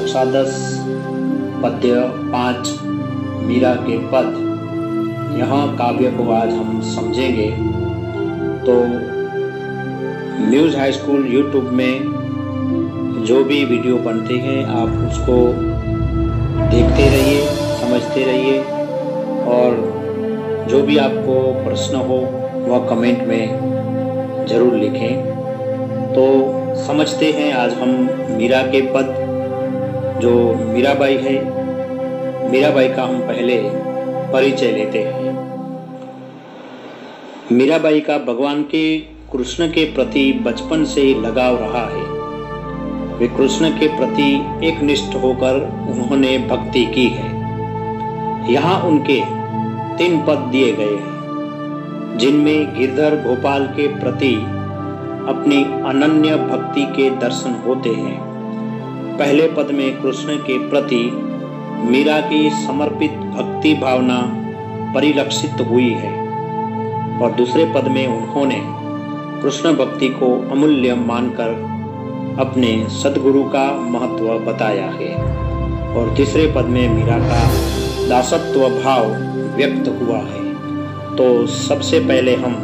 अष्टादश पद्य 5 मीरा के पद, यह काव्य को आज हम समझेंगे। तो न्यूज़ हाई स्कूल यूट्यूब में जो भी वीडियो बनते हैं आप उसको देखते रहिए, समझते रहिए और जो भी आपको प्रश्न हो वह कमेंट में ज़रूर लिखें। तो समझते हैं आज हम मीरा के पद। जो मीराबाई है, मीराबाई का हम पहले परिचय लेते हैं। मीराबाई का भगवान के कृष्ण के प्रति बचपन से ही लगाव रहा है। वे कृष्ण के प्रति एकनिष्ठ होकर उन्होंने भक्ति की है। यहाँ उनके 3 पद दिए गए हैं, जिनमें गिरधर गोपाल के प्रति अपनी अनन्य भक्ति के दर्शन होते हैं। पहले पद में कृष्ण के प्रति मीरा की समर्पित भक्ति भावना परिलक्षित हुई है और दूसरे पद में उन्होंने कृष्ण भक्ति को अमूल्य मानकर अपने सद्गुरु का महत्व बताया है और तीसरे पद में मीरा का दासत्व भाव व्यक्त हुआ है। तो सबसे पहले हम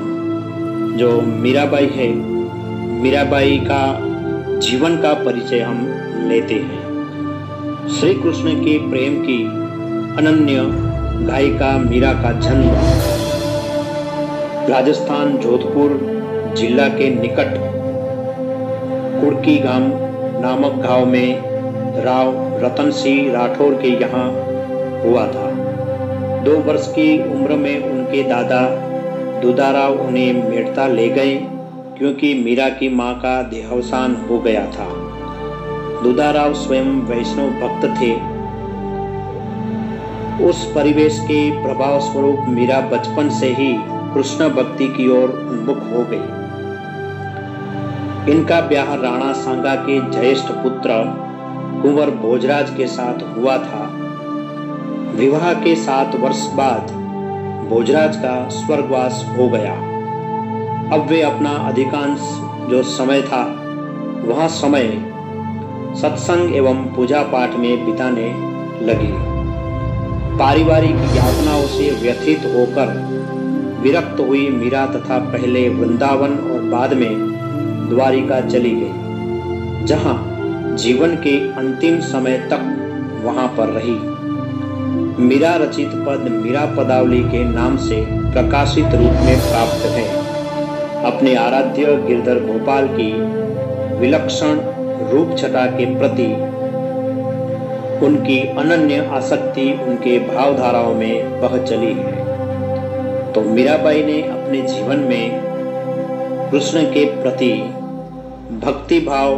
जो मीराबाई है, मीराबाई का जीवन का परिचय हम लेते हैं। श्री कृष्ण के प्रेम की अनन्य गायिका मीरा का जन्म राजस्थान जोधपुर जिला के निकट कुड़की गांव नामक गांव में राव रतन सिंह राठौर के यहाँ हुआ था। 2 वर्ष की उम्र में उनके दादा दुदाराव उन्हें मेड़ता ले गए, क्योंकि मीरा की मां का देहावसान हो गया था। दुदाराव स्वयं वैष्णव भक्त थे। उस परिवेश के प्रभाव स्वरूप मीरा बचपन से ही कृष्ण भक्ति की ओर उन्मुख हो गई। इनका ब्याह राणा सांगा के ज्येष्ठ पुत्र कुंवर भोजराज के साथ हुआ था। विवाह के 7 वर्ष बाद भोजराज का स्वर्गवास हो गया। अब वे अपना अधिकांश जो समय था वह समय सत्संग एवं पूजा पाठ में बिताने लगी। पारिवारिक यातनाओं से व्यथित होकर विरक्त हुई मीरा तथा पहले वृंदावन और बाद में द्वारिका चली गई, जहां जीवन के अंतिम समय तक वहां पर रही। मीरा रचित पद मीरा पदावली के नाम से प्रकाशित रूप में प्राप्त है। अपने आराध्य गिरधर गोपाल की विलक्षण रूप छटा के प्रति उनकी अनन्य आसक्ति उनके भावधाराओं में बह चली है। तो मीराबाई ने अपने जीवन में कृष्ण के प्रति भक्ति भाव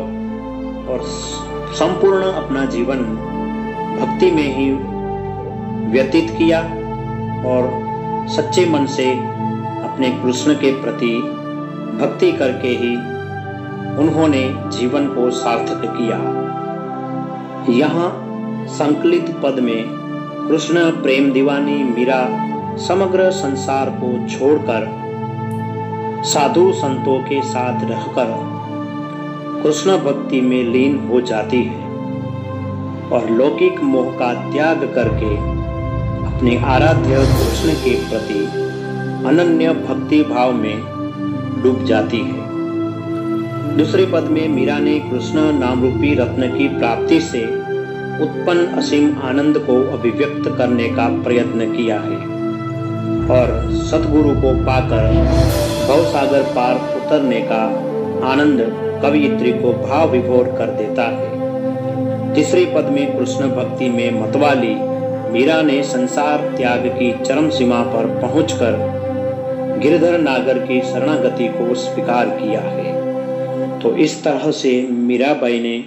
और संपूर्ण अपना जीवन भक्ति में ही व्यतीत किया और सच्चे मन से अपने कृष्ण के प्रति भक्ति करके ही उन्होंने जीवन को सार्थक किया। यहाँ संकलित पद में कृष्ण प्रेम दीवानी मीरा समग्र संसार को छोड़कर साधु संतों के साथ रहकर कृष्ण भक्ति में लीन हो जाती है और लौकिक मोह का त्याग करके अपने आराध्य कृष्ण के प्रति अनन्य भक्ति भाव में डूब जाती है। दूसरे पद में मीरा ने कृष्ण नामरूपी रत्न की प्राप्ति से उत्पन्न असीम आनंद को अभिव्यक्त करने का प्रयत्न किया है और सतगुरु को पाकर भवसागर पार उतरने का आनंद कवयित्री को भाव विभोर कर देता है। तीसरे पद में कृष्ण भक्ति में मतवाली मीरा ने संसार त्याग की चरम सीमा पर पहुंचकर गिरधर नागर की शरणागति को स्वीकार किया है। तो इस तरह से मीराबाई ने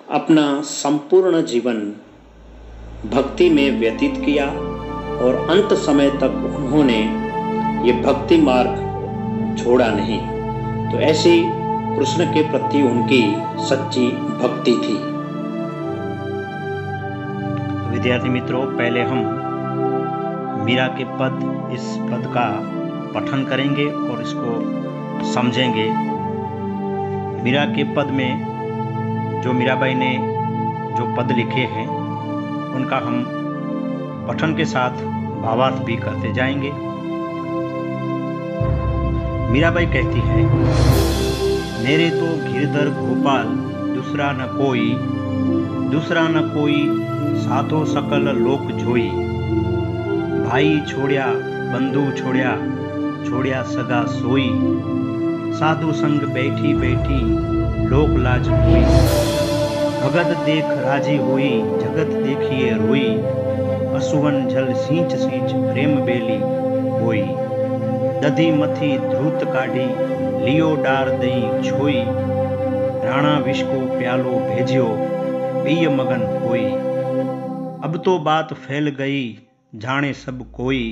अपना संपूर्ण जीवन भक्ति में व्यतीत किया और अंत समय तक उन्होंने ये भक्ति मार्ग छोड़ा नहीं। तो ऐसी कृष्ण के प्रति उनकी सच्ची भक्ति थी। विद्यार्थी मित्रों, पहले हम मीरा के पद, इस पद का पठन करेंगे और इसको समझेंगे। मीरा के पद में जो मीराबाई ने जो पद लिखे हैं उनका हम पठन के साथ भावार्थ भी करते जाएंगे। मीराबाई कहती है, मेरे तो गिरधर गोपाल दूसरा न कोई साधो सकल लोक जोई। भाई छोड़िया बंधु छोड़िया सगा सोई। साधु संग बैठी बैठी लोक लाज हुई। भगत देख राजी हुई जगत देखिए रोई। असुवन जल सींच प्रेम बेली बोई। दधी मथी ध्रुत काढ़ी लियो डार दई छोई। राणा विष को प्यालो भेजियो पिय मगन होई। अब तो बात फैल गई जाने सब कोई।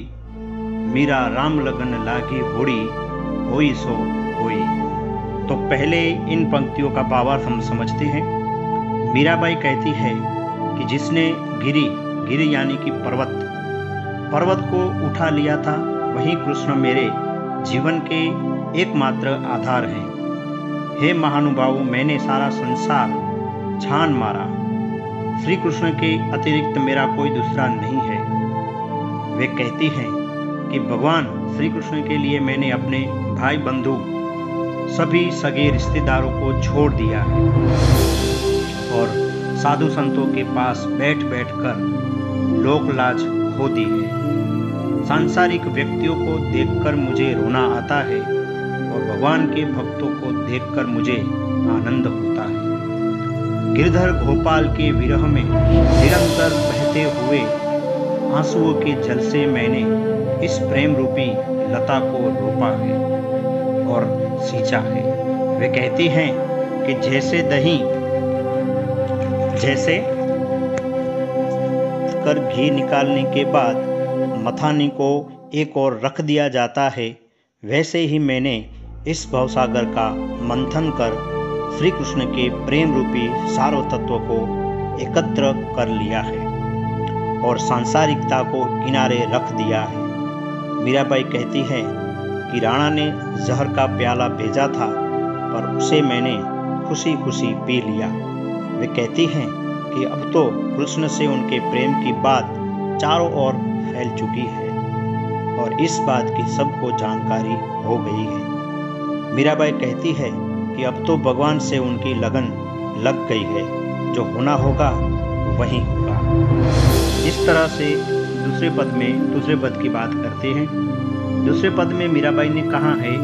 मीरा राम लगन लागी होड़ी होई सो होई। तो पहले इन पंक्तियों का भावार्थ हम समझते हैं। मीराबाई कहती है कि जिसने गिरी यानी कि पर्वत को उठा लिया था, वही कृष्ण मेरे जीवन के एकमात्र आधार हैं। हे महानुभावों, मैंने सारा संसार छान मारा, श्री कृष्ण के अतिरिक्त मेरा कोई दूसरा नहीं है। वे कहती हैं कि भगवान श्री कृष्ण के लिए मैंने अपने भाई बंधु सभी सगे रिश्तेदारों को छोड़ दिया है और साधु संतों के पास बैठ कर लोक लाज खो दी है। सांसारिक व्यक्तियों को देखकर मुझे रोना आता है और भगवान के भक्तों को देखकर मुझे आनंद होता है। गिरधर गोपाल के विरह में निरंतर बहते हुए आंसुओं के जल से मैंने इस प्रेम रूपी लता को रोपा है और सींचा है। वे कहती हैं कि जैसे कर घी निकालने के बाद मथानी को एक और रख दिया जाता है, वैसे ही मैंने इस भवसागर का मंथन कर श्री कृष्ण के प्रेम रूपी सार्वतत्व को एकत्र कर लिया है और सांसारिकता को किनारे रख दिया है। मीराबाई कहती है कि राणा ने जहर का प्याला भेजा था, पर उसे मैंने खुशी खुशी पी लिया। वे कहती हैं कि अब तो कृष्ण से उनके प्रेम की बात चारों ओर फैल चुकी है और इस बात की सबको जानकारी हो गई है। मीराबाई कहती है कि अब तो भगवान से उनकी लगन लग गई है, जो होना होगा वही होगा। इस तरह से दूसरे पद की बात करते हैं। दूसरे पद में मीराबाई ने कहा है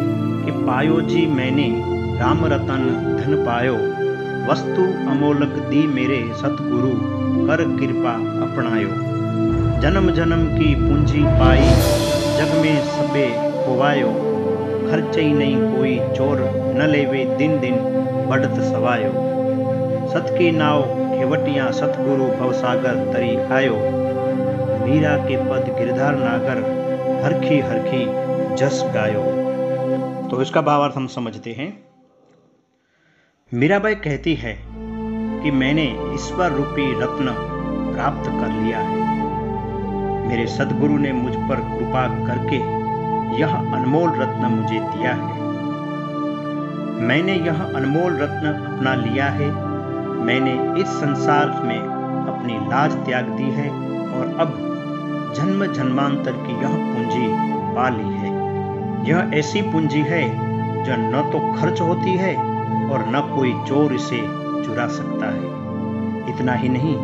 कि पायो जी मैंने राम रतन धन पायो। वस्तु अमोलक दी मेरे सतगुरु कर कृपा अपनायो। जन्म जन्म की पूंजी पाई जग में सबे खोवायो। खर्च ही नहीं कोई चोर न लेवे दिन दिन बढ़त सवायो। सत की नाव खेवटियां सतगुरु भवसागर तरी आयो। मीरा के पद गिरधार नागर हरखी हरखी जस गायो। तो इसका भावार्थ हम समझते हैं। मीराबाई कहती है कि मैंने ईश्वर रूपी रत्न प्राप्त कर लिया है। मेरे सद्गुरु ने मुझ पर कृपा करके यह अनमोल रत्न मुझे दिया है। मैंने यह अनमोल रत्न अपना लिया है। मैंने इस संसार में अपनी लाज त्याग दी है और अब जन्म जन्मांतर की यह पूंजी पा ली है। यह ऐसी पूंजी है जो न तो खर्च होती है और न कोई चोर इसे चुरा सकता है। इतना ही नहीं,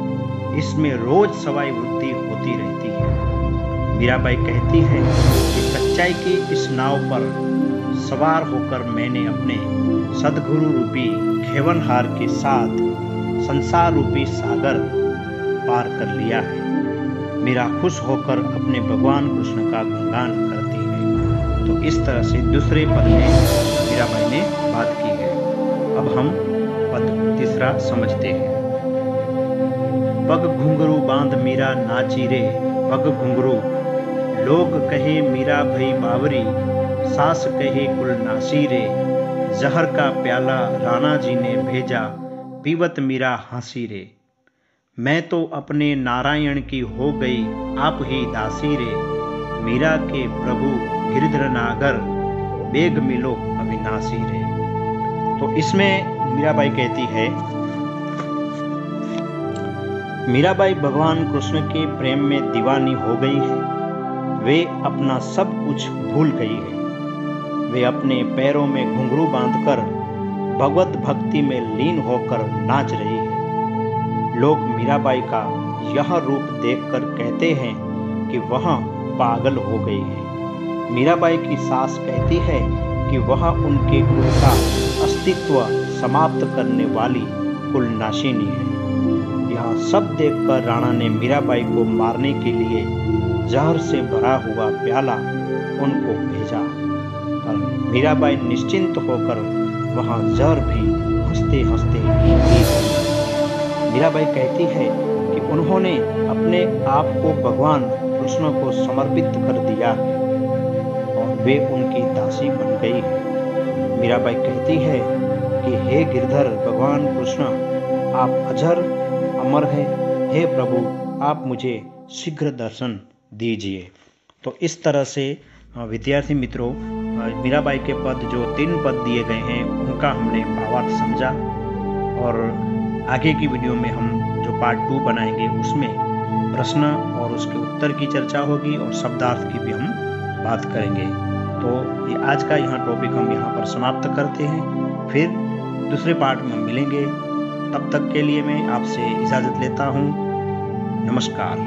इसमें रोज सवाई वृद्धि होती रहती है। मीराबाई कहती है कि सच्चाई की इस नाव पर सवार होकर मैंने अपने सद्गुरु रूपी खेवनहार के साथ संसार रूपी सागर पार कर लिया है। मीरा खुश होकर अपने भगवान कृष्ण का गुणगान करती है। तो इस तरह से दूसरे पद में मीराबाई ने बात की है। अब हम पद तीसरा समझते हैं। पग घुंघरू बांध मीरा नाची रे। पग घुंघरू लोग कहे मीरा भई बावरी। सास कहे कुल नासी रे। जहर का प्याला राणा जी ने भेजा। पीवत मीरा हंसी रे। मैं तो अपने नारायण की हो गई आप ही दासी रे। मीरा के प्रभु गिरधर नागर बेग मिलो अविनाशी रे। तो इसमें मीराबाई कहती है मीराबाई भगवान कृष्ण के प्रेम में दीवानी हो गई है। वे अपना सब कुछ भूल गई है। वे अपने पैरों में घुंघरू बांधकर भगवत भक्ति में लीन होकर नाच रही है। लोग मीराबाई का यह रूप देखकर कहते हैं कि वह पागल हो गई है। मीराबाई की सास कहती है कि वह उनके कुल का अस्तित्व समाप्त करने वाली कुलनाशिनी है। यह सब देखकर राणा ने मीराबाई को मारने के लिए जहर से भरा हुआ प्याला उनको भेजा, पर मीराबाई निश्चिंत होकर वहां जहर भी हंसते हंसते पी गई। मीराबाई कहती है कि उन्होंने अपने आप को भगवान कृष्ण को समर्पित कर दिया और वे उनकी दासी बन गई है। मीराबाई कहती है कि हे गिरधर भगवान कृष्ण, आप अजर अमर है। हे प्रभु, आप मुझे शीघ्र दर्शन दीजिए। तो इस तरह से विद्यार्थी मित्रों, मीराबाई के पद जो 3 पद दिए गए हैं उनका हमने भावार्थ समझा, और आगे की वीडियो में हम जो पार्ट 2 बनाएंगे उसमें प्रश्न और उसके उत्तर की चर्चा होगी और शब्दार्थ की भी हम बात करेंगे। तो ये आज का यहाँ टॉपिक हम यहाँ पर समाप्त करते हैं। फिर दूसरे पार्ट में मिलेंगे। तब तक के लिए मैं आपसे इजाज़त लेता हूँ। नमस्कार।